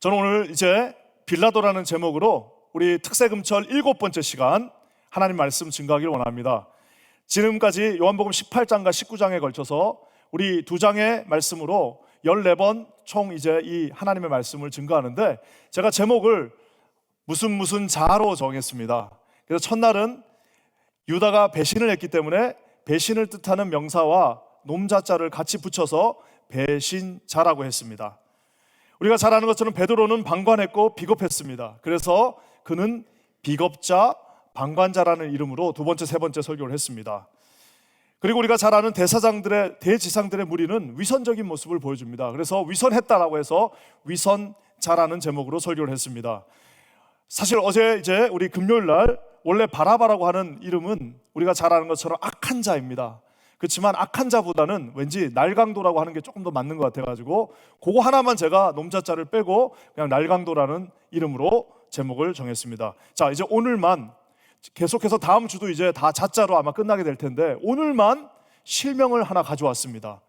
저는 오늘 이제 빌라도라는 제목으로 우리 특세금철 7번째 시간 하나님 말씀 증거하기를 원합니다. 지금까지 요한복음 18장과 19장에 걸쳐서 우리 두 장의 말씀으로 14번 총 이제 이 하나님의 말씀을 증거하는데, 제가 제목을 무슨 자로 정했습니다. 그래서 첫날은 유다가 배신을 했기 때문에 배신을 뜻하는 명사와 놈자자를 같이 붙여서 배신자라고 했습니다. 우리가 잘 아는 것처럼 베드로는 방관했고 비겁했습니다. 그래서 그는 비겁자, 방관자라는 이름으로 두 번째, 세 번째 설교를 했습니다. 그리고 우리가 잘 아는 대지상들의 무리는 위선적인 모습을 보여줍니다. 그래서 위선했다라고 해서 위선자라는 제목으로 설교를 했습니다. 사실 어제 이제 우리 금요일 날 원래 바라바라고 하는 이름은 우리가 잘 아는 것처럼 악한 자입니다. 그렇지만 악한 자보다는 왠지 날강도라고 하는 게 조금 더 맞는 것 같아가지고 그거 하나만 제가 놈자자를 빼고 그냥 날강도라는 이름으로 제목을 정했습니다. 자, 이제 오늘만 계속해서 다음 주도 이제 다 자자로 아마 끝나게 될 텐데, 오늘만 실명을 하나 가져왔습니다.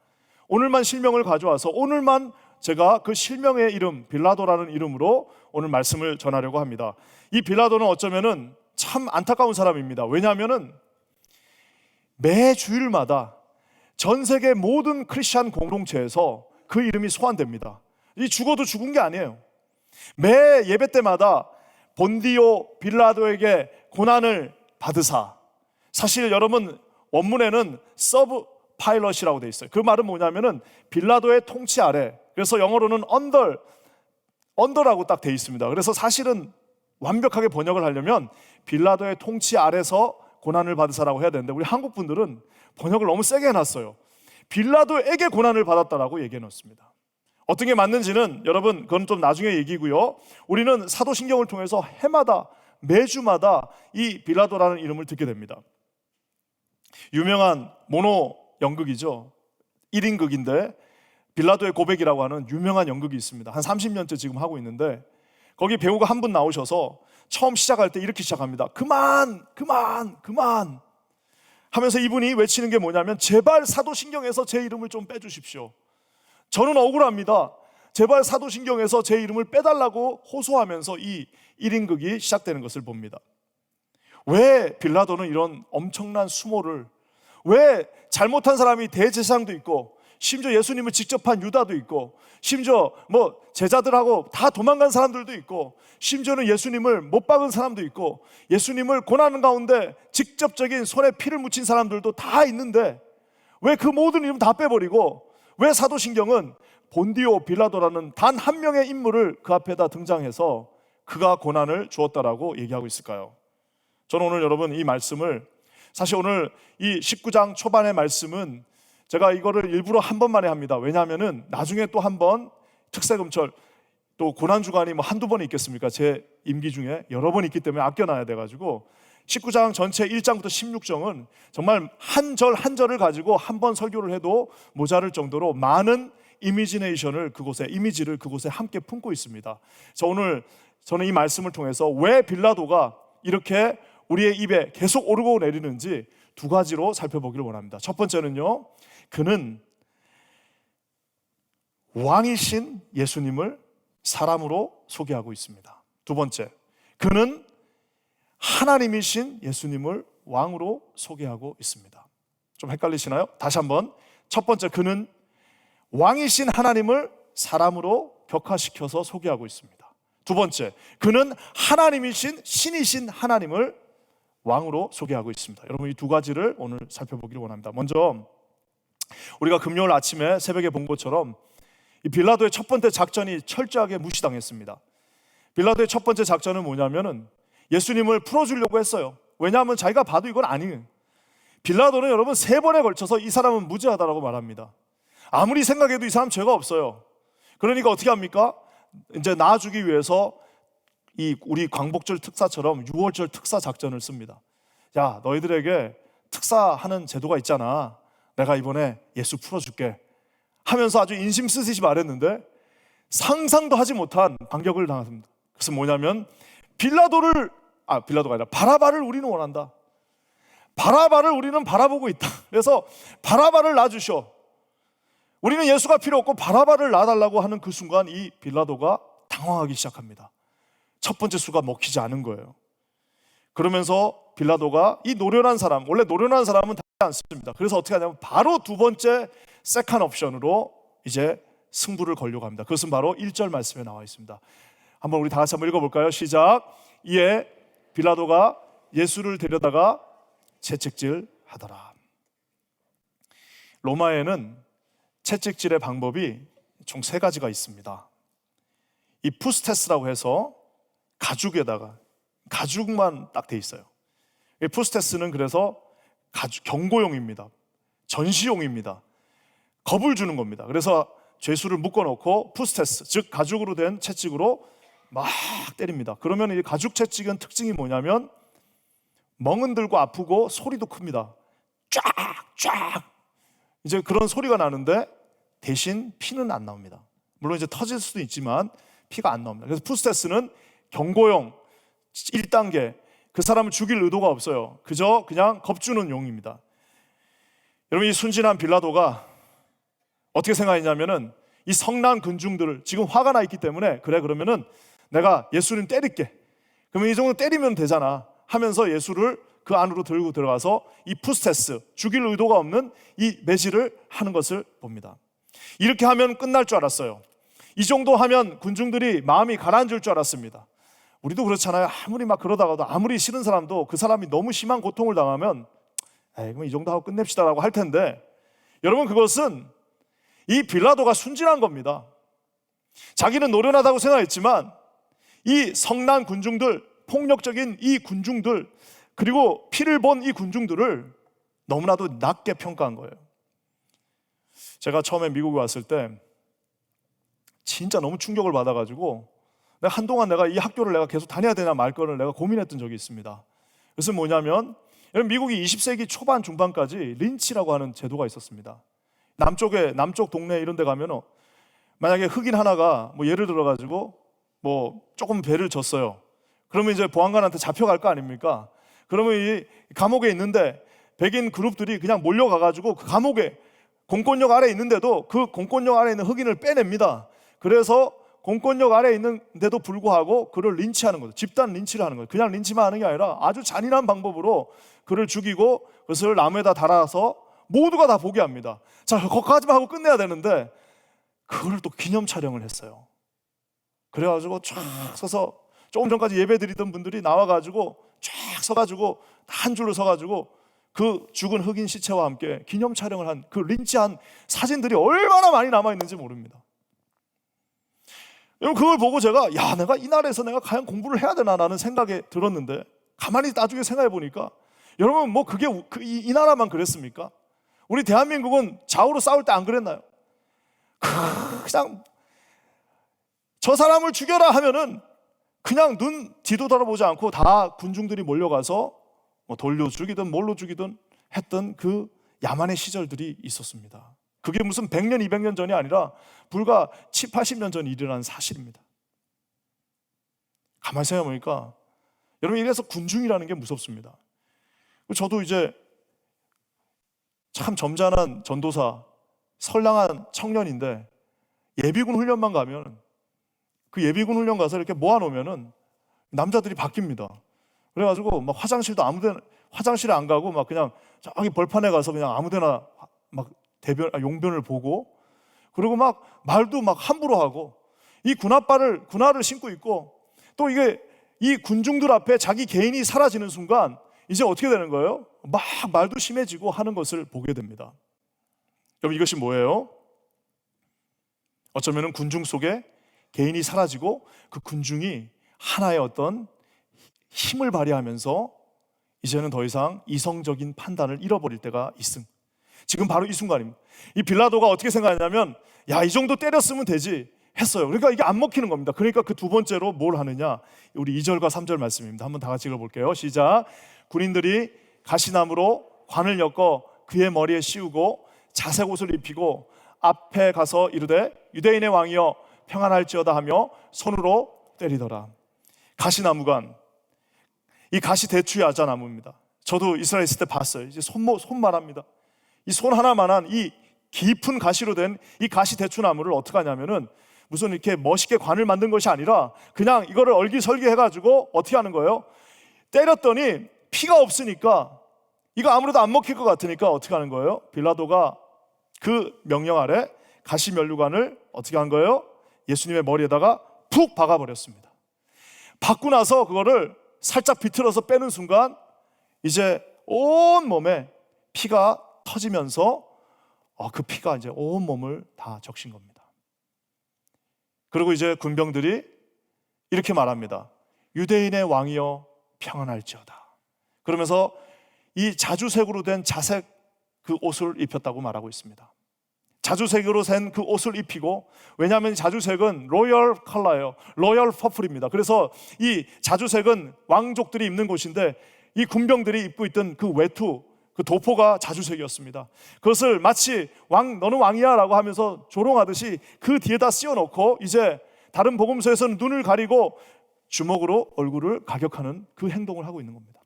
오늘만 실명을 가져와서 오늘만 제가 그 실명의 이름 빌라도라는 이름으로 오늘 말씀을 전하려고 합니다. 이 빌라도는 어쩌면은 참 안타까운 사람입니다. 왜냐하면은 매 주일마다 전 세계 모든 크리스찬 공동체에서 그 이름이 소환됩니다. 이 죽어도 죽은 게 아니에요. 매 예배 때마다 본디오 빌라도에게 고난을 받으사, 사실 여러분 원문에는 서브 파일럿이라고 돼 있어요. 그 말은 뭐냐면은 빌라도의 통치 아래, 그래서 영어로는 언더라고 딱 돼 있습니다. 그래서 사실은 완벽하게 번역을 하려면 빌라도의 통치 아래서 고난을 받으사라고 해야 되는데, 우리 한국 분들은 번역을 너무 세게 해놨어요. 빌라도에게 고난을 받았다라고 얘기해 놓습니다. 어떤 게 맞는지는 여러분 그건 좀 나중에 얘기고요. 우리는 사도신경을 통해서 해마다 매주마다 이 빌라도라는 이름을 듣게 됩니다. 유명한 모노 연극이죠. 1인극인데 빌라도의 고백이라고 하는 유명한 연극이 있습니다. 한 30년째 지금 하고 있는데, 거기 배우가 한 분 나오셔서 처음 시작할 때 이렇게 시작합니다. 그만 하면서 이분이 외치는 게 뭐냐면, 제발 사도신경에서 제 이름을 좀 빼주십시오. 저는 억울합니다. 제발 사도신경에서 제 이름을 빼달라고 호소하면서 이 1인극이 시작되는 것을 봅니다. 왜 빌라도는 이런 엄청난 수모를, 왜 잘못한 사람이 대제사장도 있고 심지어 예수님을 직접 한 유다도 있고 심지어 뭐 제자들하고 다 도망간 사람들도 있고 심지어는 예수님을 못 박은 사람도 있고 예수님을 고난 가운데 직접적인 손에 피를 묻힌 사람들도 다 있는데, 왜 그 모든 이름 다 빼버리고 왜 사도신경은 본디오 빌라도라는 단 한 명의 인물을 그 앞에다 등장해서 그가 고난을 주었다라고 얘기하고 있을까요? 저는 오늘 여러분 이 말씀을, 사실 오늘 이 19장 초반의 말씀은 제가 이거를 일부러 한 번만에 합니다. 왜냐하면은 나중에 또 한 번 특세금철 또 고난주간이 뭐 한두 번이 있겠습니까? 제 임기 중에 여러 번 있기 때문에 아껴놔야 돼가지고 19장 전체 1장부터 16장은 정말 한 절 한 절을 가지고 한 번 설교를 해도 모자랄 정도로 많은 이미지를 그곳에 함께 품고 있습니다. 그래서 오늘 저는 이 말씀을 통해서 왜 빌라도가 이렇게 우리의 입에 계속 오르고 내리는지 두 가지로 살펴보기를 원합니다. 첫 번째는요, 그는 왕이신 예수님을 사람으로 소개하고 있습니다. 두 번째, 그는 하나님이신 예수님을 왕으로 소개하고 있습니다. 좀 헷갈리시나요? 다시 한번. 첫 번째, 그는 왕이신 하나님을 사람으로 격화시켜서 소개하고 있습니다. 두 번째, 그는 하나님이신 신이신 하나님을 왕으로 소개하고 있습니다. 여러분 이 두 가지를 오늘 살펴보기를 원합니다. 먼저 우리가 금요일 아침에 새벽에 본 것처럼 이 빌라도의 첫 번째 작전이 철저하게 무시당했습니다. 빌라도의 첫 번째 작전은 뭐냐면은 예수님을 풀어주려고 했어요. 왜냐하면 자기가 봐도 이건 아니에요. 빌라도는 여러분 3번에 걸쳐서 이 사람은 무죄하다라고 말합니다. 아무리 생각해도 이 사람 죄가 없어요. 그러니까 어떻게 합니까? 이제 나아주기 위해서 우리 광복절 특사처럼 6월절 특사 작전을 씁니다. 야, 너희들에게 특사하는 제도가 있잖아. 내가 이번에 예수 풀어줄게 하면서 아주 인심 쓰듯이 말했는데 상상도 하지 못한 반격을 당했습니다. 그래서 뭐냐면 빌라도가 아니라 바라바를 우리는 원한다. 바라바를 우리는 바라보고 있다. 그래서 바라바를 놔주셔. 우리는 예수가 필요 없고 바라바를 놔달라고 하는 그 순간 이 빌라도가 당황하기 시작합니다. 첫 번째 수가 먹히지 않은 거예요. 그러면서 빌라도가 이 노련한 사람, 원래 노련한 사람은 다지 않습니다. 그래서 어떻게 하냐면 바로 두 번째 세컨 옵션으로 이제 승부를 걸려고 합니다. 그것은 바로 1절 말씀에 나와 있습니다. 한번 우리 다 같이 한번 읽어볼까요? 시작. 이에 빌라도가 예수를 데려다가 채찍질 하더라. 로마에는 채찍질의 방법이 총 3가지가 있습니다. 이 푸스테스라고 해서 가죽만 딱 돼 있어요. 이 푸스테스는 그래서 경고용입니다. 전시용입니다. 겁을 주는 겁니다. 그래서 죄수를 묶어놓고 푸스테스, 즉 가죽으로 된 채찍으로 막 때립니다. 그러면 이 가죽 채찍은 특징이 뭐냐면 멍은 들고 아프고 소리도 큽니다. 쫙쫙 이제 그런 소리가 나는데 대신 피는 안 나옵니다. 물론 이제 터질 수도 있지만 피가 안 나옵니다. 그래서 푸스테스는 경고용 1단계, 그 사람을 죽일 의도가 없어요. 그냥 겁주는 용입니다. 여러분, 이 순진한 빌라도가 어떻게 생각했냐면은 이 성난 군중들을 지금 화가 나 있기 때문에 그러면은 내가 예수님 때릴게. 그러면 이 정도 때리면 되잖아 하면서 예수를 그 안으로 들고 들어가서 이 푸스테스, 죽일 의도가 없는 이 매질을 하는 것을 봅니다. 이렇게 하면 끝날 줄 알았어요. 이 정도 하면 군중들이 마음이 가라앉을 줄 알았습니다. 우리도 그렇잖아요. 아무리 막 그러다가도 아무리 싫은 사람도 그 사람이 너무 심한 고통을 당하면 그럼 이 정도 하고 끝냅시다라고 할 텐데, 여러분, 그것은 이 빌라도가 순진한 겁니다. 자기는 노련하다고 생각했지만 이 성난 군중들, 폭력적인 이 군중들, 그리고 피를 본 이 군중들을 너무나도 낮게 평가한 거예요. 제가 처음에 미국에 왔을 때 진짜 너무 충격을 받아가지고 한동안 내가 이 학교를 내가 계속 다녀야 되나 말 거를 내가 고민했던 적이 있습니다. 그래서 뭐냐면, 여러분, 미국이 20세기 초반 중반까지 린치라고 하는 제도가 있었습니다. 남쪽 동네 이런 데 가면 만약에 흑인 하나가 뭐 예를 들어 가지고 뭐 조금 배를 졌어요. 그러면 이제 보안관한테 잡혀갈 거 아닙니까? 그러면 이 감옥에 있는데 백인 그룹들이 그냥 몰려가 가지고 그 감옥에 공권력 아래 있는데도 그 공권력 아래 있는 흑인을 빼냅니다. 그래서 공권력 아래 있는데도 불구하고 그를 린치하는 거죠. 집단 린치를 하는 거예요. 그냥 린치만 하는 게 아니라 아주 잔인한 방법으로 그를 죽이고 그것을 나무에다 달아서 모두가 다 보게 합니다. 자, 거기까지만 하고 끝내야 되는데 그걸 또 기념 촬영을 했어요. 그래가지고 쫙 서서 조금 전까지 예배 드리던 분들이 나와가지고 쫙 서가지고 한 줄로 서가지고 그 죽은 흑인 시체와 함께 기념 촬영을 한 그 린치한 사진들이 얼마나 많이 남아있는지 모릅니다. 여러분, 그걸 보고 제가 내가 이 나라에서 내가 과연 공부를 해야 되나라는 생각이 들었는데, 가만히 나중에 생각해 보니까 여러분, 뭐 그게 이 나라만 그랬습니까? 우리 대한민국은 좌우로 싸울 때 안 그랬나요? 그냥 저 사람을 죽여라 하면은 그냥 눈 뒤도 돌아보지 않고 다 군중들이 몰려가서 뭐 돌려 죽이든 뭘로 죽이든 했던 그 야만의 시절들이 있었습니다. 그게 무슨 100년, 200년 전이 아니라 불과 7, 80년 전 일어난 사실입니다. 가만히 생각해 보니까 여러분, 이래서 군중이라는 게 무섭습니다. 저도 이제 참 점잖은 전도사, 선량한 청년인데 예비군 훈련만 가면 그 예비군 훈련 가서 이렇게 모아놓으면은 남자들이 바뀝니다. 그래가지고 막 화장실에 안 가고 막 그냥 저기 벌판에 가서 그냥 아무데나 막 용변을 보고, 그리고 막 말도 막 함부로 하고, 이 군화를 신고 있고, 또 이게 이 군중들 앞에 자기 개인이 사라지는 순간 이제 어떻게 되는 거예요? 막 말도 심해지고 하는 것을 보게 됩니다. 여러분, 이것이 뭐예요? 어쩌면 군중 속에 개인이 사라지고 그 군중이 하나의 어떤 힘을 발휘하면서 이제는 더 이상 이성적인 판단을 잃어버릴 때가 있음. 지금 바로 이 순간입니다. 이 빌라도가 어떻게 생각하냐면, 이 정도 때렸으면 되지 했어요. 그러니까 이게 안 먹히는 겁니다. 그러니까 그 두 번째로 뭘 하느냐, 우리 2절과 3절 말씀입니다. 한번 다 같이 읽어볼게요. 시작. 군인들이 가시나무로 관을 엮어 그의 머리에 씌우고 자색 옷을 입히고 앞에 가서 이르되 유대인의 왕이여 평안할지어다 하며 손으로 때리더라. 가시나무관, 이 가시 대추의 아자나무입니다. 저도 이스라엘 있을 때 봤어요. 이제 손만합니다. 이 손 하나만한 이 깊은 가시로 된 이 가시 대추나무를 어떻게 하냐면은 무슨 이렇게 멋있게 관을 만든 것이 아니라 그냥 이거를 얼기설기 해가지고 어떻게 하는 거예요? 때렸더니 피가 없으니까 이거 아무래도 안 먹힐 것 같으니까 어떻게 하는 거예요? 빌라도가 그 명령 아래 가시면류관을 어떻게 한 거예요? 예수님의 머리에다가 푹 박아버렸습니다. 박고 나서 그거를 살짝 비틀어서 빼는 순간 이제 온 몸에 피가 터지면서 그 피가 이제 온 몸을 다 적신 겁니다. 그리고 이제 군병들이 이렇게 말합니다. 유대인의 왕이여 평안할지어다. 그러면서 이 자주색으로 된 자색 그 옷을 입혔다고 말하고 있습니다. 자주색으로 된 그 옷을 입히고, 왜냐하면 자주색은 로열 컬러예요. 로열 퍼플입니다. 그래서 이 자주색은 왕족들이 입는 곳인데 이 군병들이 입고 있던 그 외투, 그 도포가 자주색이었습니다. 그것을 마치 너는 왕이야 라고 하면서 조롱하듯이 그 뒤에다 씌워놓고 이제 다른 복음서에서는 눈을 가리고 주먹으로 얼굴을 가격하는 그 행동을 하고 있는 겁니다.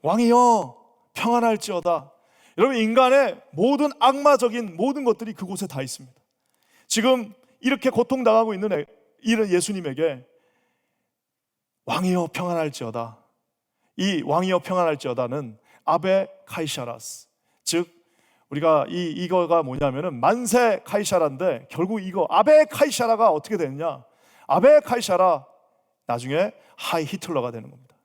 왕이여 평안할지어다. 여러분, 인간의 모든 악마적인 모든 것들이 그곳에 다 있습니다. 지금 이렇게 고통당하고 있는 이런 예수님에게 왕이여 평안할지어다, 이 왕이여 평안할지어다는 아베 카이샤라스, 즉 우리가 이거가 뭐냐면은 만세 카이샤라인데, 결국 이거 아베 카이샤라가 어떻게 됐냐, 아베 카이샤라 나중에 하이 히틀러가 되는 겁니다.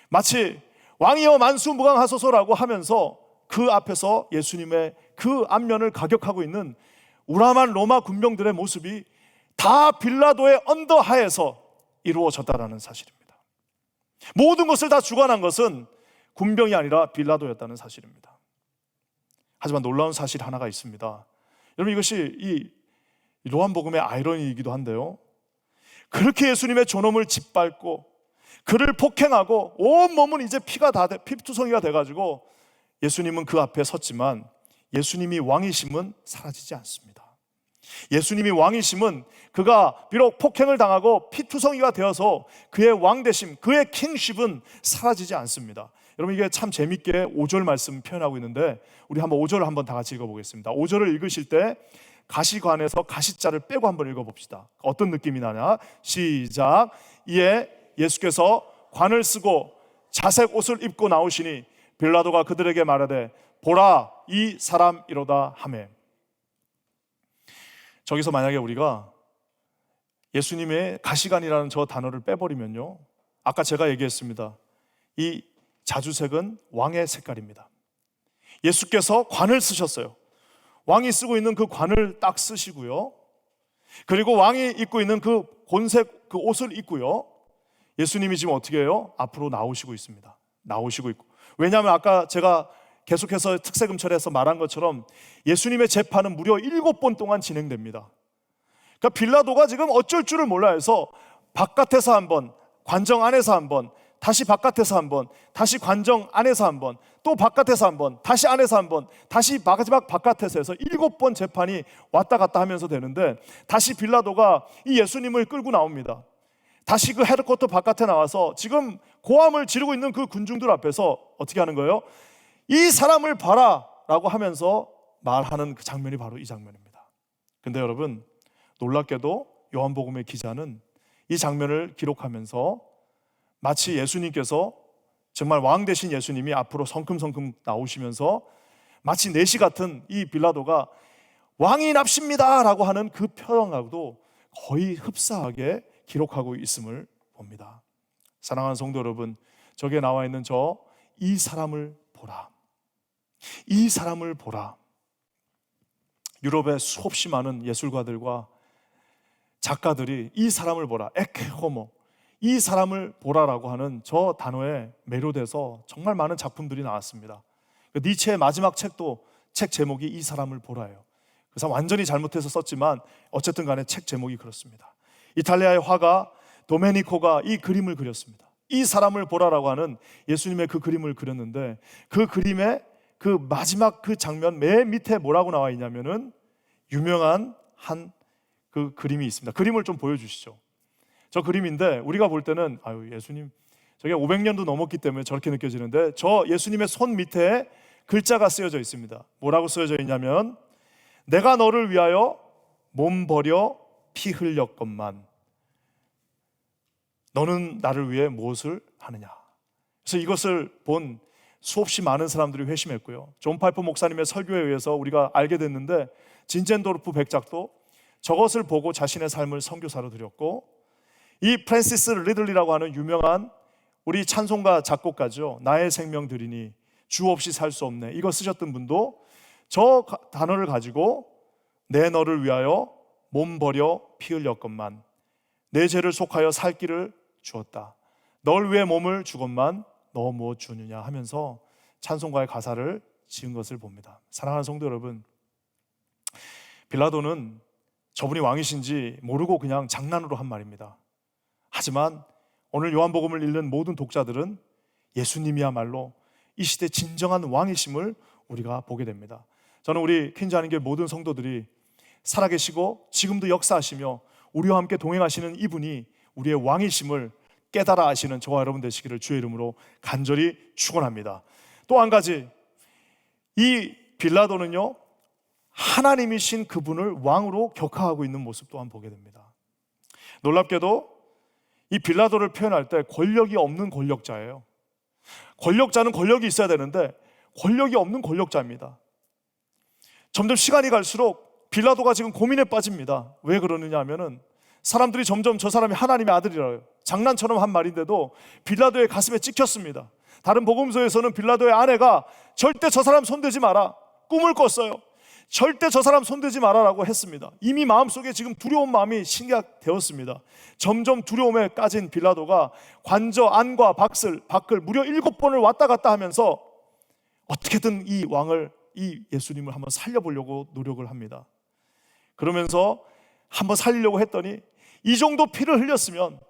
마치 왕이여 만수무강하소서라고 하면서 그 앞에서 예수님의 그 안면을 가격하고 있는 우람한 로마 군병들의 모습이 다 빌라도의 언더하에서 이루어졌다라는 사실입니다. 모든 것을 다 주관한 것은 군병이 아니라 빌라도였다는 사실입니다. 하지만 놀라운 사실 하나가 있습니다. 여러분, 이것이 이 요한복음의 아이러니이기도 한데요, 그렇게 예수님의 존엄을 짓밟고 그를 폭행하고 온 몸은 이제 피투성이가 돼가지고 예수님은 그 앞에 섰지만 예수님이 왕이심은 사라지지 않습니다. 예수님이 왕이심은 그가 비록 폭행을 당하고 피투성이가 되어서 그의 왕되심, 그의 킹십은 사라지지 않습니다. 여러분, 이게 참 재밌게 5절 말씀 표현하고 있는데 우리 한번 5절을 한번 다 같이 읽어보겠습니다. 5절을 읽으실 때 가시관에서 가시자를 빼고 한번 읽어봅시다. 어떤 느낌이 나냐? 시작. 이에 예수께서 관을 쓰고 자색 옷을 입고 나오시니 빌라도가 그들에게 말하되 보라 이 사람이로다 하매. 저기서 만약에 우리가 예수님의 가시관이라는 저 단어를 빼버리면요, 아까 제가 얘기했습니다. 이 자주색은 왕의 색깔입니다. 예수께서 관을 쓰셨어요. 왕이 쓰고 있는 그 관을 딱 쓰시고요, 그리고 왕이 입고 있는 그 곤색 그 옷을 입고요, 예수님이 지금 어떻게 해요? 앞으로 나오시고 있습니다. 나오시고 있고. 왜냐하면 아까 제가 계속해서 특세금철에서 말한 것처럼 예수님의 재판은 무려 7번 동안 진행됩니다. 그러니까 빌라도가 지금 어쩔 줄을 몰라 해서 바깥에서 한 번, 관정 안에서 한 번, 다시 바깥에서 한 번, 다시 관정 안에서 한 번, 또 바깥에서 한 번, 다시 안에서 한 번, 다시 마지막 바깥에서 해서 7번 재판이 왔다 갔다 하면서 되는데, 다시 빌라도가 이 예수님을 끌고 나옵니다. 다시 그 헤드쿼터 바깥에 나와서 지금 고함을 지르고 있는 그 군중들 앞에서 어떻게 하는 거예요? 이 사람을 봐라 라고 하면서 말하는 그 장면이 바로 이 장면입니다. 근데 여러분, 놀랍게도 요한복음의 기자는 이 장면을 기록하면서 마치 예수님께서 정말 왕 되신 예수님이 앞으로 성큼성큼 나오시면서 마치 내시 같은 이 빌라도가 왕이 납십니다 라고 하는 그 표현하고도 거의 흡사하게 기록하고 있음을 봅니다. 사랑하는 성도 여러분, 저기에 나와 있는 이 사람을 보라, 이 사람을 보라. 유럽의 수없이 많은 예술가들과 작가들이 이 사람을 보라, 에케 호모, 이 사람을 보라라고 하는 저 단어에 매료돼서 정말 많은 작품들이 나왔습니다. 니체의 마지막 책도 책 제목이 이 사람을 보라예요. 그래서 완전히 잘못해서 썼지만 어쨌든 간에 책 제목이 그렇습니다. 이탈리아의 화가 도메니코가 이 그림을 그렸습니다. 이 사람을 보라라고 하는 예수님의 그 그림을 그렸는데, 그 그림의 그 마지막 그 장면 맨 밑에 뭐라고 나와 있냐면은 유명한 한 그 그림이 있습니다. 그림을 좀 보여주시죠. 저 그림인데 우리가 볼 때는 예수님 저게 500년도 넘었기 때문에 저렇게 느껴지는데, 저 예수님의 손 밑에 글자가 쓰여져 있습니다. 뭐라고 쓰여져 있냐면 내가 너를 위하여 몸 버려 피 흘렸건만 너는 나를 위해 무엇을 하느냐. 그래서 이것을 본 수없이 많은 사람들이 회심했고요. 존 파이퍼 목사님의 설교에 의해서 우리가 알게 됐는데 진젠도르프 백작도 저것을 보고 자신의 삶을 선교사로 드렸고, 이 프랜시스 리들리라고 하는 유명한 우리 찬송가 작곡가죠. 나의 생명 드리니 주 없이 살 수 없네, 이거 쓰셨던 분도 저 단어를 가지고 내 너를 위하여 몸 버려 피 흘렸건만 내 죄를 속하여 살 길을 주었다. 널 위해 몸을 주건만 너 무엇 주느냐 하면서 찬송가의 가사를 지은 것을 봅니다. 사랑하는 성도 여러분, 빌라도는 저분이 왕이신지 모르고 그냥 장난으로 한 말입니다. 하지만 오늘 요한복음을 읽는 모든 독자들은 예수님이야말로 이 시대 진정한 왕이심을 우리가 보게 됩니다. 저는 우리 퀸즈 하나님교회 모든 성도들이 살아계시고 지금도 역사하시며 우리와 함께 동행하시는 이분이 우리의 왕이심을 깨달아 아시는 저와 여러분 되시기를 주의 이름으로 간절히 축원합니다. 또 한 가지, 이 빌라도는요, 하나님이신 그분을 왕으로 격하하고 있는 모습 또한 보게 됩니다. 놀랍게도 이 빌라도를 표현할 때 권력이 없는 권력자예요. 권력자는 권력이 있어야 되는데 권력이 없는 권력자입니다. 점점 시간이 갈수록 빌라도가 지금 고민에 빠집니다. 왜 그러느냐 하면은 사람들이 점점 저 사람이 하나님의 아들이라요. 장난처럼 한 말인데도 빌라도의 가슴에 찍혔습니다. 다른 복음서에서는 빌라도의 아내가 절대 저 사람 손대지 마라, 꿈을 꿨어요. 절대 저 사람 손대지 마라라고 했습니다. 이미 마음속에 지금 두려운 마음이 심각되었습니다. 점점 두려움에 까진 빌라도가 관저 안과 밖을 무려 7번을 왔다 갔다 하면서 어떻게든 이 왕을, 이 예수님을 한번 살려보려고 노력을 합니다. 그러면서 한번 살리려고 했더니 이 정도 피를 흘렸으면,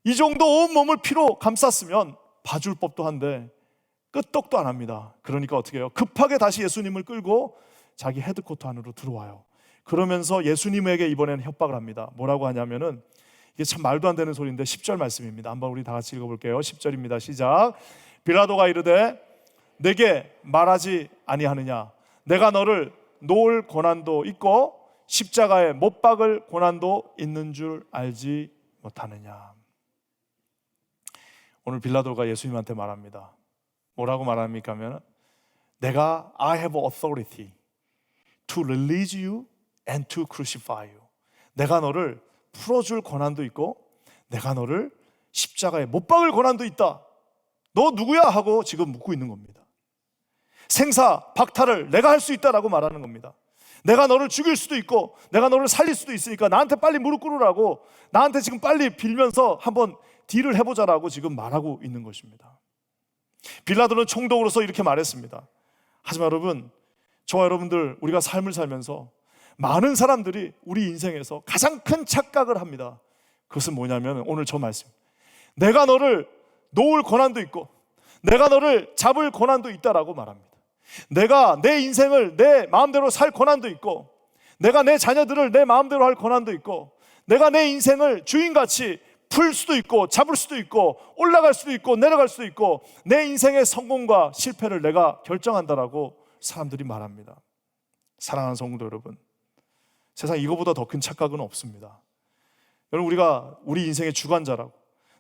이 정도 온 몸을 피로 감쌌으면 봐줄 법도 한데 끄떡도 안 합니다. 그러니까 어떻게 해요? 급하게 다시 예수님을 끌고 자기 헤드코트 안으로 들어와요. 그러면서 예수님에게 이번에는 협박을 합니다. 뭐라고 하냐면은, 이게 참 말도 안 되는 소리인데 10절 말씀입니다. 한번 우리 다 같이 읽어볼게요. 10절입니다. 시작. 빌라도가 이르되 내게 말하지 아니하느냐, 내가 너를 놓을 고난도 있고 십자가에 못 박을 고난도 있는 줄 알지 못하느냐. 오늘 빌라도가 예수님한테 말합니다. 뭐라고 말합니까 하면, 내가 I have authority to release you and to crucify you. 내가 너를 풀어줄 권한도 있고 내가 너를 십자가에 못 박을 권한도 있다. 너 누구야? 하고 지금 묻고 있는 겁니다. 생사 박탈을 내가 할 수 있다라고 말하는 겁니다. 내가 너를 죽일 수도 있고 내가 너를 살릴 수도 있으니까 나한테 빨리 무릎 꿇으라고, 나한테 지금 빨리 빌면서 한번 딜을 해보자라고 지금 말하고 있는 것입니다. 빌라도는 총독으로서 이렇게 말했습니다. 하지만 여러분, 저와 여러분들, 우리가 삶을 살면서 많은 사람들이 우리 인생에서 가장 큰 착각을 합니다. 그것은 뭐냐면 오늘 저 말씀, 내가 너를 놓을 권한도 있고 내가 너를 잡을 권한도 있다라고 말합니다. 내가 내 인생을 내 마음대로 살 권한도 있고 내가 내 자녀들을 내 마음대로 할 권한도 있고 내가 내 인생을 주인같이 풀 수도 있고 잡을 수도 있고 올라갈 수도 있고 내려갈 수도 있고 내 인생의 성공과 실패를 내가 결정한다라고 사람들이 말합니다. 사랑하는 성도 여러분, 세상 이거보다 더 큰 착각은 없습니다. 여러분, 우리가 우리 인생의 주관자라고,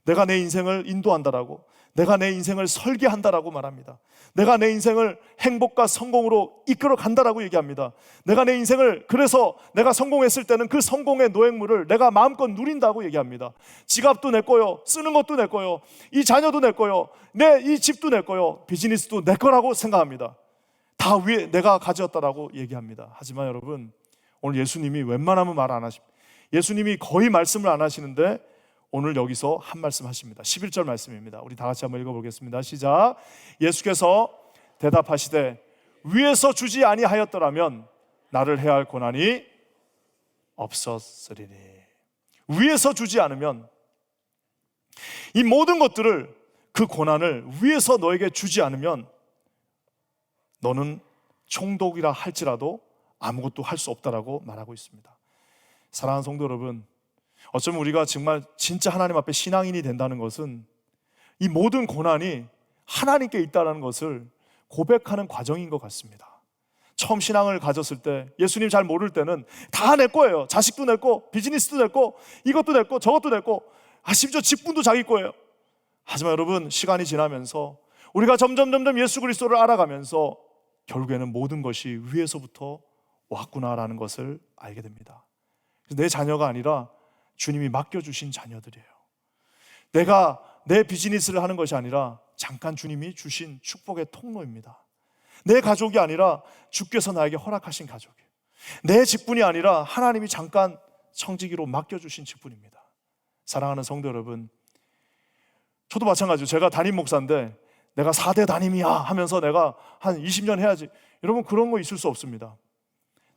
내가 내 인생을 인도한다라고, 내가 내 인생을 설계한다라고 말합니다. 내가 내 인생을 행복과 성공으로 이끌어 간다라고 얘기합니다. 내가 내 인생을, 그래서 내가 성공했을 때는 그 성공의 노획물을 내가 마음껏 누린다고 얘기합니다. 지갑도 내 거요, 쓰는 것도 내 거요, 이 자녀도 내 거요, 내 이 집도 내 거요, 비즈니스도 내 거라고 생각합니다. 다 위에 내가 가졌다라고 얘기합니다. 하지만 여러분, 오늘 예수님이 웬만하면 말 안 하십니다. 예수님이 거의 말씀을 안 하시는데 오늘 여기서 한 말씀 하십니다. 11절 말씀입니다. 우리 다 같이 한번 읽어보겠습니다. 시작. 예수께서 대답하시되 위에서 주지 아니하였더라면 나를 해야 할 고난이 없었으리니. 위에서 주지 않으면, 이 모든 것들을, 그 고난을 위에서 너에게 주지 않으면 너는 총독이라 할지라도 아무것도 할 수 없다라고 말하고 있습니다. 사랑하는 성도 여러분, 어쩌면 우리가 정말 진짜 하나님 앞에 신앙인이 된다는 것은 이 모든 고난이 하나님께 있다는 것을 고백하는 과정인 것 같습니다. 처음 신앙을 가졌을 때, 예수님 잘 모를 때는 다 내 거예요. 자식도 내 거, 비즈니스도 내 거, 이것도 내 거, 저것도 내 거, 심지어 직분도 자기 거예요. 하지만 여러분, 시간이 지나면서 우리가 점점 예수 그리스도를 알아가면서 결국에는 모든 것이 위에서부터 왔구나라는 것을 알게 됩니다. 내 자녀가 아니라 주님이 맡겨주신 자녀들이에요. 내가 내 비즈니스를 하는 것이 아니라 잠깐 주님이 주신 축복의 통로입니다. 내 가족이 아니라 주께서 나에게 허락하신 가족이에요. 내 직분이 아니라 하나님이 잠깐 청지기로 맡겨주신 직분입니다. 사랑하는 성도 여러분, 저도 마찬가지로 제가 담임 목사인데 내가 4대 담임이야 하면서 내가 한 20년 해야지, 여러분 그런 거 있을 수 없습니다.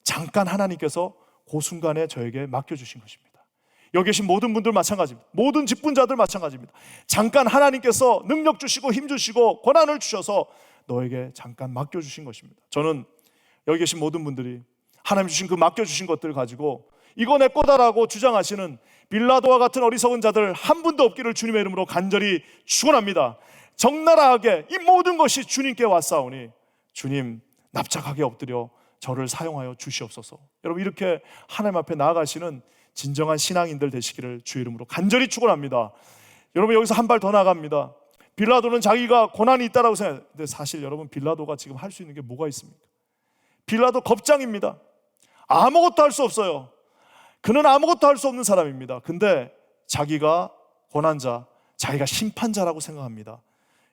잠깐 하나님께서 그 순간에 저에게 맡겨주신 것입니다. 여기 계신 모든 분들 마찬가지입니다. 모든 직분자들 마찬가지입니다. 잠깐 하나님께서 능력 주시고 힘 주시고 권한을 주셔서 너에게 잠깐 맡겨주신 것입니다. 저는 여기 계신 모든 분들이 하나님 주신 그 맡겨주신 것들을 가지고 이거 내 거다라고 주장하시는 빌라도와 같은 어리석은 자들 한 분도 없기를 주님의 이름으로 간절히 축원합니다. 적나라하게 이 모든 것이 주님께 왔사오니 주님 납작하게 엎드려 저를 사용하여 주시옵소서. 여러분, 이렇게 하나님 앞에 나아가시는 진정한 신앙인들 되시기를 주의 이름으로 간절히 축원합니다. 여러분, 여기서 한 발 더 나갑니다. 빌라도는 자기가 고난이 있다라고 생각해요. 근데 사실 여러분, 빌라도가 지금 할 수 있는 게 뭐가 있습니까? 빌라도 겁장입니다. 아무것도 할 수 없어요. 그는 아무것도 할 수 없는 사람입니다. 근데 자기가 고난자, 자기가 심판자라고 생각합니다.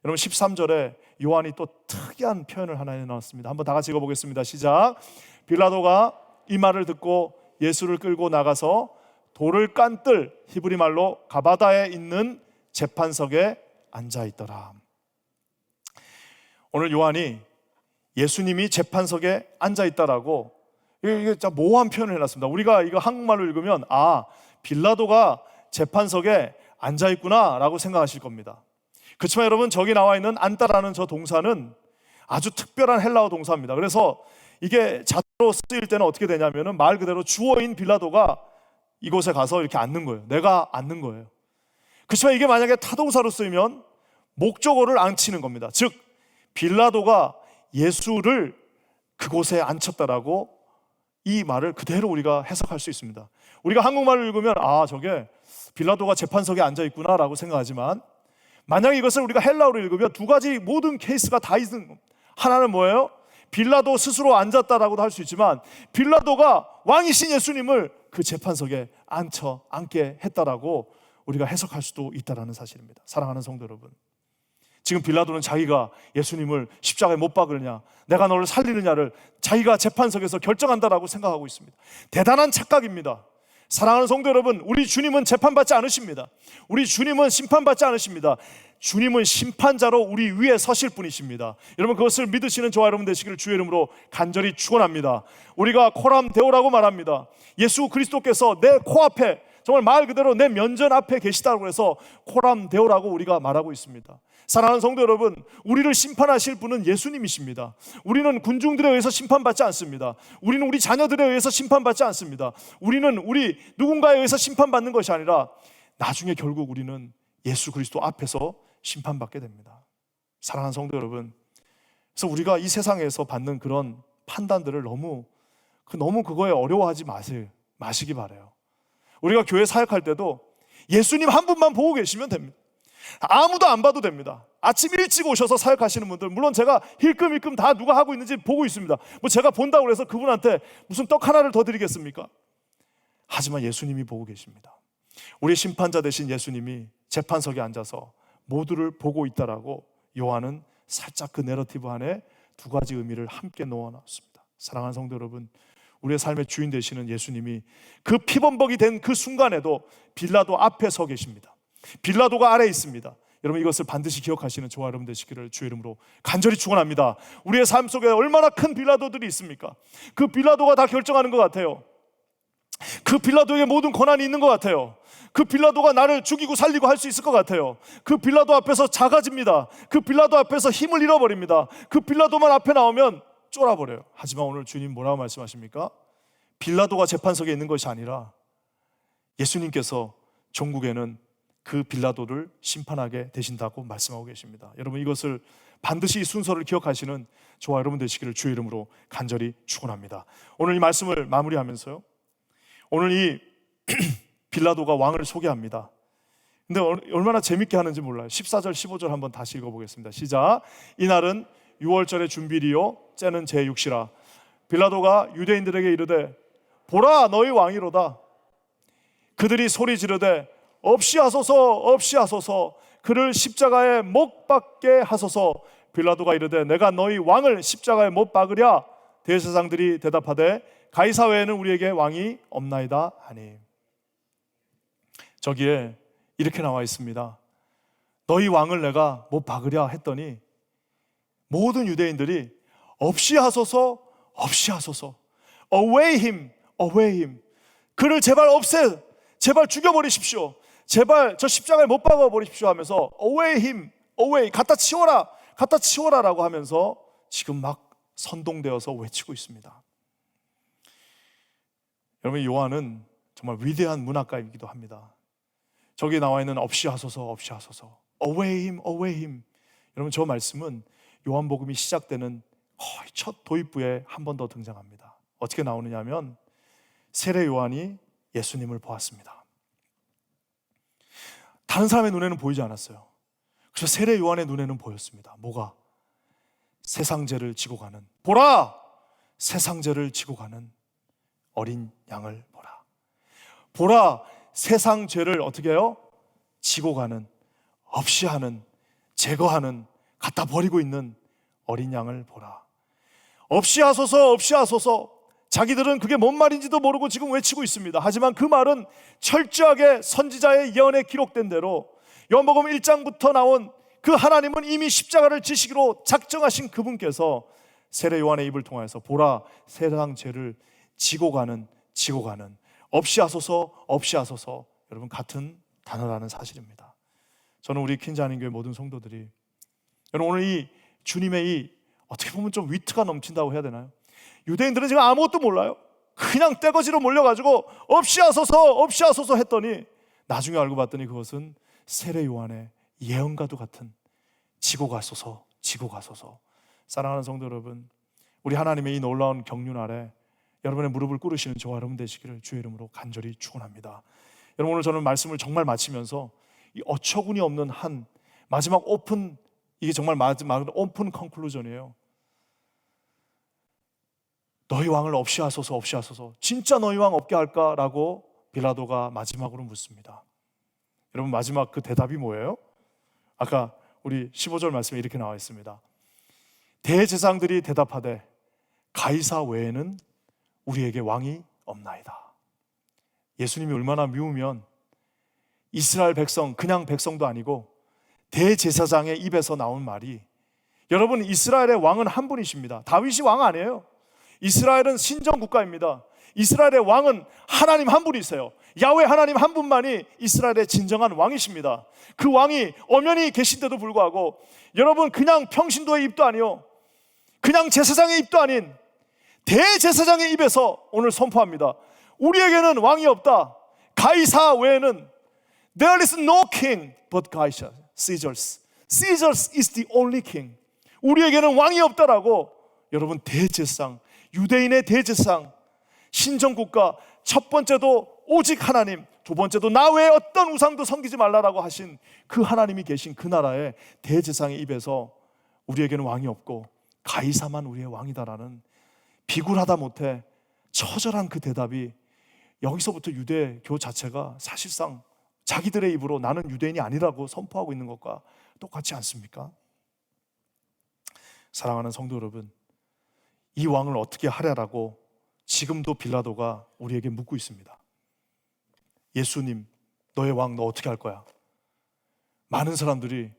여러분, 13절에 요한이 또 특이한 표현을 하나 해놨습니다. 한번 다 같이 읽어보겠습니다. 시작. 빌라도가 이 말을 듣고 예수를 끌고 나가서 돌을 깐 뜰, 히브리 말로 가바다에 있는 재판석에 앉아있더라. 오늘 요한이 예수님이 재판석에 앉아있다라고 이게 진짜 모호한 표현을 해놨습니다. 우리가 이거 한국말로 읽으면 빌라도가 재판석에 앉아있구나 라고 생각하실 겁니다. 그렇지만 여러분, 저기 나와 있는 앉다라는 저 동사는 아주 특별한 헬라어 동사입니다. 그래서 이게 자로 쓰일 때는 어떻게 되냐면은 말 그대로 주어인 빌라도가 이곳에 가서 이렇게 앉는 거예요. 내가 앉는 거예요. 그렇지만 이게 만약에 타동사로 쓰이면 목적어를 앉히는 겁니다. 즉 빌라도가 예수를 그곳에 앉혔다라고 이 말을 그대로 우리가 해석할 수 있습니다. 우리가 한국말을 읽으면 저게 빌라도가 재판석에 앉아있구나 라고 생각하지만, 만약에 이것을 우리가 헬라어로 읽으면 두 가지 모든 케이스가 다 있는 겁니다. 하나는 뭐예요? 빌라도 스스로 앉았다라고도 할 수 있지만, 빌라도가 왕이신 예수님을 그 재판석에 앉게 했다라고 우리가 해석할 수도 있다는 사실입니다. 사랑하는 성도 여러분, 지금 빌라도는 자기가 예수님을 십자가에 못 박으느냐, 내가 너를 살리느냐를 자기가 재판석에서 결정한다라고 생각하고 있습니다. 대단한 착각입니다. 사랑하는 성도 여러분, 우리 주님은 재판받지 않으십니다. 우리 주님은 심판받지 않으십니다. 주님은 심판자로 우리 위에 서실 분이십니다. 여러분, 그것을 믿으시는 저와 여러분 되시기를 주의 이름으로 간절히 축원합니다. 우리가 코람 데오라고 말합니다. 예수 그리스도께서 내 코앞에, 정말 말 그대로 내 면전 앞에 계시다고 해서 코람 데오라고 우리가 말하고 있습니다. 사랑하는 성도 여러분, 우리를 심판하실 분은 예수님이십니다. 우리는 군중들에 의해서 심판받지 않습니다. 우리는 우리 자녀들에 의해서 심판받지 않습니다. 우리는 우리 누군가에 의해서 심판받는 것이 아니라 나중에 결국 우리는 예수 그리스도 앞에서 심판받게 됩니다. 사랑하는 성도 여러분, 그래서 우리가 이 세상에서 받는 그런 판단들을 너무 그거에 어려워하지 마시기 바라요. 우리가 교회 사역할 때도 예수님 한 분만 보고 계시면 됩니다. 아무도 안 봐도 됩니다. 아침 일찍 오셔서 사역하시는 분들, 물론 제가 힐끔힐끔 다 누가 하고 있는지 보고 있습니다. 제가 본다고 해서 그분한테 무슨 떡 하나를 더 드리겠습니까? 하지만 예수님이 보고 계십니다. 우리 심판자 되신 예수님이 재판석에 앉아서 모두를 보고 있다라고 요한은 살짝 그 내러티브 안에 두 가지 의미를 함께 넣어놨습니다. 사랑하는 성도 여러분, 우리의 삶의 주인 되시는 예수님이 그 피범벅이 된 그 순간에도 빌라도 앞에 서 계십니다. 빌라도가 아래에 있습니다. 여러분, 이것을 반드시 기억하시는 저와 여러분 되시기를 주의 이름으로 간절히 축원합니다. 우리의 삶 속에 얼마나 큰 빌라도들이 있습니까? 그 빌라도가 다 결정하는 것 같아요. 그 빌라도에게 모든 권한이 있는 것 같아요. 그 빌라도가 나를 죽이고 살리고 할 수 있을 것 같아요. 그 빌라도 앞에서 작아집니다. 그 빌라도 앞에서 힘을 잃어버립니다. 그 빌라도만 앞에 나오면 쫄아버려요. 하지만 오늘 주님 뭐라고 말씀하십니까? 빌라도가 재판석에 있는 것이 아니라 예수님께서 종국에는 그 빌라도를 심판하게 되신다고 말씀하고 계십니다. 여러분, 이것을 반드시 이 순서를 기억하시는 저와 여러분 되시기를 주의 이름으로 간절히 축원합니다. 오늘 이 말씀을 마무리하면서요, 오늘 이 빌라도가 왕을 소개합니다. 근데 얼마나 재밌게 하는지 몰라요. 14절 15절 한번 다시 읽어보겠습니다. 시작. 이날은 6월절의 준비리요 째는 제6시라. 빌라도가 유대인들에게 이르되 보라 너희 왕이로다. 그들이 소리 지르되 없이 하소서 없이 하소서, 그를 십자가에 못 박게 하소서. 빌라도가 이르되 내가 너희 왕을 십자가에 못 박으랴. 대제사장들이 대답하되 가이사 외에는 우리에게 왕이 없나이다 하니. 저기에 이렇게 나와 있습니다. 너희 왕을 내가 못 박으랴 했더니 모든 유대인들이 없이 하소서 없이 하소서, away him, away him, 그를 제발 제발 죽여버리십시오, 제발 저 십자가에 못 박아버리십시오 하면서 away him, away, 갖다 치워라 갖다 치워라라고 하면서 지금 막 선동되어서 외치고 있습니다. 여러분, 요한은 정말 위대한 문학가이기도 합니다. 저기 나와 있는 없이 하소서 없이 하소서, away him, away him. 여러분, 저 말씀은 요한복음이 시작되는 거의 첫 도입부에 한 번 더 등장합니다. 어떻게 나오느냐 하면 세례 요한이 예수님을 보았습니다. 다른 사람의 눈에는 보이지 않았어요. 그래서 세례 요한의 눈에는 보였습니다. 뭐가? 세상 죄를 지고 가는, 보라! 세상 죄를 지고 가는 어린 양을 보라. 보라! 세상 죄를 어떻게 해요? 지고 가는, 없이 하는, 제거하는, 갖다 버리고 있는 어린 양을 보라. 없이 하소서 없이 하소서. 자기들은 그게 뭔 말인지도 모르고 지금 외치고 있습니다. 하지만 그 말은 철저하게 선지자의 예언에 기록된 대로 요한복음 1장부터 나온 그 하나님은 이미 십자가를 지시기로 작정하신 그분께서 세례 요한의 입을 통해서 보라, 세상 죄를 지고 가는 없이 하소서 없이 하소서. 여러분, 같은 단어라는 사실입니다. 저는 우리 퀸자한인교회 모든 성도들이, 여러분, 오늘 이 주님의 이 어떻게 보면 좀 위트가 넘친다고 해야 되나요? 유대인들은 지금 아무것도 몰라요. 그냥 떼거지로 몰려가지고 없이 하소서 했더니 나중에 알고 봤더니 그것은 세례 요한의 예언과도 같은 지고 가소서. 사랑하는 성도 여러분, 우리 하나님의 이 놀라운 경륜 아래 여러분의 무릎을 꿇으시는 저와 여러분 되시기를 주의 이름으로 간절히 축원합니다. 여러분, 오늘 저는 말씀을 정말 마치면서 이 어처구니 없는 한 마지막 오픈, 이게 정말 마지막 오픈 컨클루전이에요. 너희 왕을 없이 하소서 없이 하소서. 진짜 너희 왕 없게 할까라고 빌라도가 마지막으로 묻습니다. 여러분, 마지막 그 대답이 뭐예요? 아까 우리 15절 말씀에 이렇게 나와 있습니다. 대제사장들이 대답하되 가이사 외에는 우리에게 왕이 없나이다. 예수님이 얼마나 미우면 이스라엘 백성, 그냥 백성도 아니고 대제사장의 입에서 나온 말이, 여러분, 이스라엘의 왕은 한 분이십니다. 다윗이 왕 아니에요. 이스라엘은 신정국가입니다. 이스라엘의 왕은 하나님 한 분이세요. 야훼 하나님 한 분만이 이스라엘의 진정한 왕이십니다. 그 왕이 엄연히 계신데도 불구하고 여러분, 그냥 평신도의 입도 아니요, 그냥 제사장의 입도 아닌 대제사장의 입에서 오늘 선포합니다. 우리에게는 왕이 없다. 가이사 외에는 There is no king but Caesar. Caesar is the only king. 우리에게는 왕이 없다라고, 여러분, 대제사장, 유대인의 대제사장, 신정국가, 첫 번째도 오직 하나님, 두 번째도 나 외에 어떤 우상도 섬기지 말라라고 하신 그 하나님이 계신 그 나라의 대제사장의 입에서 우리에게는 왕이 없고 가이사만 우리의 왕이다라는 비굴하다 못해 처절한 그 대답이, 여기서부터 유대교 자체가 사실상 자기들의 입으로 나는 유대인이 아니라고 선포하고 있는 것과 똑같지 않습니까? 사랑하는 성도 여러분, 이 왕을 어떻게 하랴라고 지금도 빌라도가 우리에게 묻고 있습니다. 예수님, 너의 왕 너 어떻게 할 거야? 많은 사람들이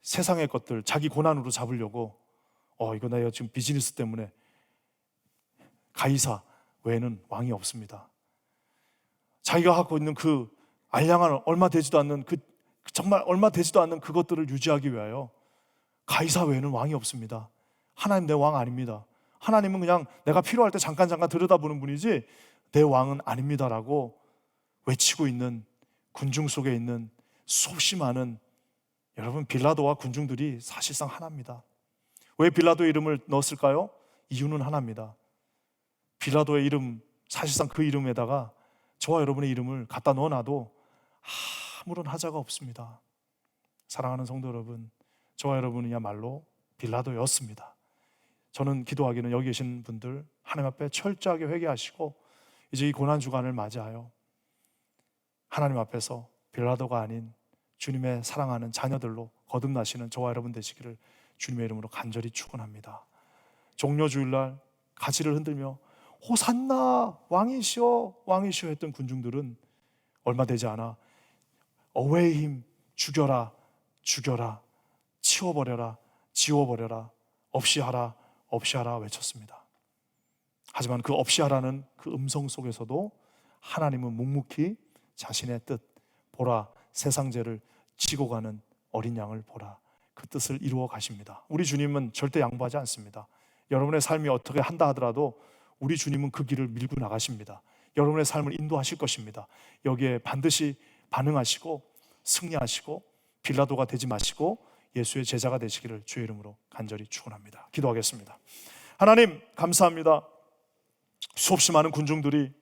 세상의 것들 자기 고난으로 잡으려고 이거 내가 지금 비즈니스 때문에 가이사 외에는 왕이 없습니다. 자기가 갖고 있는 그 알량한 얼마 되지도 않는 정말 얼마 되지도 않는 그것들을 유지하기 위하여 가이사 외에는 왕이 없습니다. 하나님 내 왕 아닙니다. 하나님은 그냥 내가 필요할 때 잠깐 들여다보는 분이지 내 왕은 아닙니다라고 외치고 있는 군중 속에 있는 수없이 많은, 여러분, 빌라도와 군중들이 사실상 하나입니다. 왜 빌라도의 이름을 넣었을까요? 이유는 하나입니다. 빌라도의 이름, 사실상 그 이름에다가 저와 여러분의 이름을 갖다 넣어놔도 아무런 하자가 없습니다. 사랑하는 성도 여러분, 저와 여러분이야말로 빌라도였습니다. 저는 기도하기는 여기 계신 분들 하나님 앞에 철저하게 회개하시고 이제 이 고난주간을 맞이하여 하나님 앞에서 빌라도가 아닌 주님의 사랑하는 자녀들로 거듭나시는 저와 여러분 되시기를 주님의 이름으로 간절히 축원합니다. 종려주일날 가지를 흔들며 호산나 왕이시여 왕이시여 했던 군중들은 얼마 되지 않아 어웨이 힘 죽여라 죽여라 치워버려라 지워버려라 없이 하라 없이 하라 외쳤습니다. 하지만 그 없이 하라는 그 음성 속에서도 하나님은 묵묵히 자신의 뜻, 보라 세상 죄를 지고 가는 어린 양을 보라, 그 뜻을 이루어 가십니다. 우리 주님은 절대 양보하지 않습니다. 여러분의 삶이 어떻게 한다 하더라도 우리 주님은 그 길을 밀고 나가십니다. 여러분의 삶을 인도하실 것입니다. 여기에 반드시 반응하시고 승리하시고 빌라도가 되지 마시고 예수의 제자가 되시기를 주의 이름으로 간절히 축원합니다. 기도하겠습니다. 하나님 감사합니다. 수없이 많은 군중들이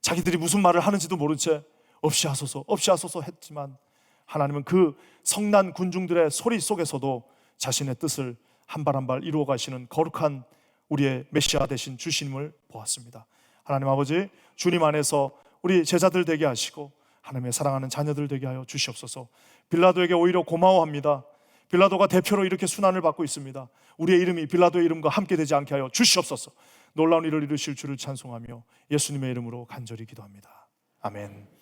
자기들이 무슨 말을 하는지도 모른 채 없이 하소서 했지만 하나님은 그 성난 군중들의 소리 속에서도 자신의 뜻을 한 발 한 발 이루어 가시는 거룩한 우리의 메시아 되신 주님을 보았습니다. 하나님 아버지, 주님 안에서 우리 제자들 되게 하시고 하나님의 사랑하는 자녀들 되게 하여 주시옵소서. 빌라도에게 오히려 고마워합니다. 빌라도가 대표로 이렇게 순환을 받고 있습니다. 우리의 이름이 빌라도의 이름과 함께 되지 않게 하여 주시옵소서. 놀라운 일을 이루실 주를 찬송하며 예수님의 이름으로 간절히 기도합니다. 아멘.